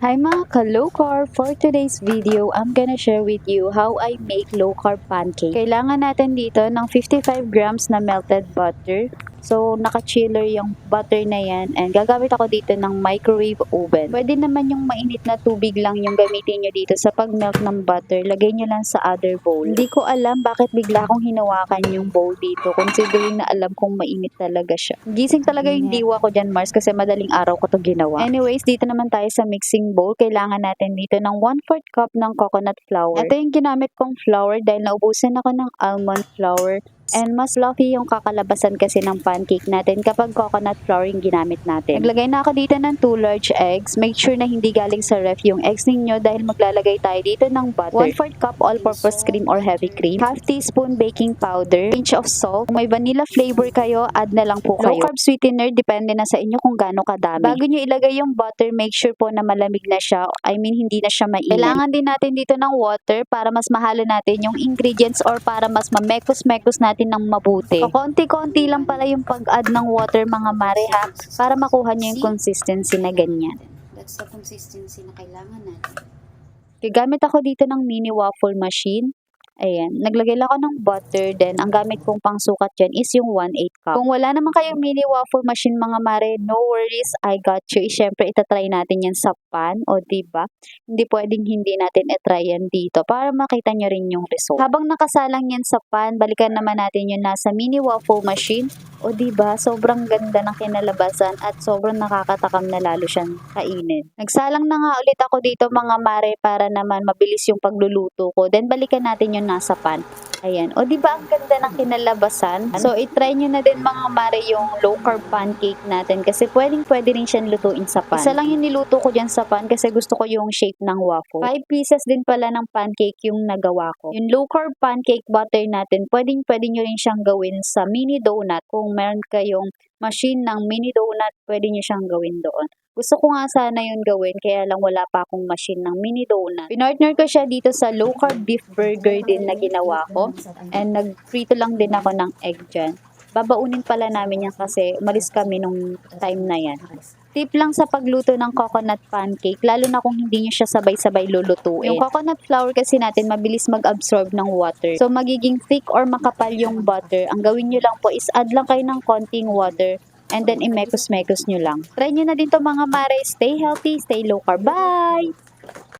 Hi mga ka-low carb! For today's video, I'm gonna share with you how I make low carb pancake. Kailangan natin dito ng 55 grams na melted butter. So, naka-chiller yung butter na yan and gagamit ako dito ng microwave oven. Pwede naman yung mainit na tubig lang yung gamitin nyo dito sa pag-melt ng butter. Lagay nyo lang sa other bowl. Hindi ko alam bakit bigla akong hinawakan yung bowl dito considering na alam kong mainit talaga siya. Gising talaga yung diwa ko dyan, Mars, kasi madaling araw ko to ginawa. Anyways, dito naman tayo sa mixing bowl. Kailangan natin dito ng 1/4 cup ng coconut flour. Ito yung ginamit kong flour dahil naubusan ako ng almond flour. And mas fluffy yung kakalabasan kasi ng pancake natin kapag coconut flour yung ginamit natin. Naglagay na ako dito ng 2 large eggs. Make sure na hindi galing sa ref yung eggs ninyo dahil maglalagay tayo dito ng butter. 1/4 cup all-purpose cream or heavy cream. Half teaspoon baking powder. Pinch of salt. Kung may vanilla flavor kayo, add na lang po kayo. Low carb sweetener, depende na sa inyo kung gaano kadami. Bago nyo ilagay yung butter, make sure po na malamig na siya. I mean, hindi na siya mainit. Kailangan din natin dito ng water para mas mahalo natin yung ingredients or para mas mamekos-mekos natin ng mabuti. Konti-konti lang pala yung pag-add ng water mga mare ha, para makuha nyo yung consistency na ganyan. That's the consistency na kailangan natin. Gagamit ako dito ng mini waffle machine. Ayan, naglagay lang ako ng butter, then ang gamit kong pangsukat dyan is yung 1/8 cup. Kung wala naman kayong mini waffle machine mga mare, no worries, I got you. Siyempre, itatry natin yan sa pan, o diba? Hindi pwedeng hindi natin itry yan dito para makita nyo rin yung result. Habang nakasalang yan sa pan, balikan naman natin yung nasa mini waffle machine. O diba, sobrang ganda ng kinalabasan at sobrang nakakatakam na lalo siyang kainin. Nagsalang na nga ulit ako dito mga mare para naman mabilis yung pagluluto ko. Then balikan natin yung nasa pan. Ayan. O diba ang ganda ng kinalabasan? So itry nyo na din mga mare yung low carb pancake natin kasi pwede rin siyang lutuin sa pan. Isa lang yung niluto ko dyan sa pan kasi gusto ko yung shape ng waffle. 5 pieces din pala ng pancake yung nagawa ko. Yung low carb pancake butter natin, pwede nyo rin siyang gawin sa mini donut. Kung meron kayong machine ng mini donut, pwede nyo siyang gawin doon. Gusto ko nga sana yun gawin, kaya lang wala pa akong machine ng mini donut. Pinartner ko siya dito sa low carb beef burger din na ginawa ko. And nagprito lang din ako ng egg dyan. Babaunin pala namin yan kasi umalis kami nung time na yan. Tip lang sa pagluto ng coconut pancake, lalo na kung hindi nyo siya sabay-sabay lulutuin. Yung coconut flour kasi natin mabilis mag-absorb ng water. So magiging thick or makapal yung butter. Ang gawin nyo lang po is add lang kayo ng konting water and then imekos-mekos nyo lang. Try nyo na din to mga mare. Stay healthy, stay low carb. Bye!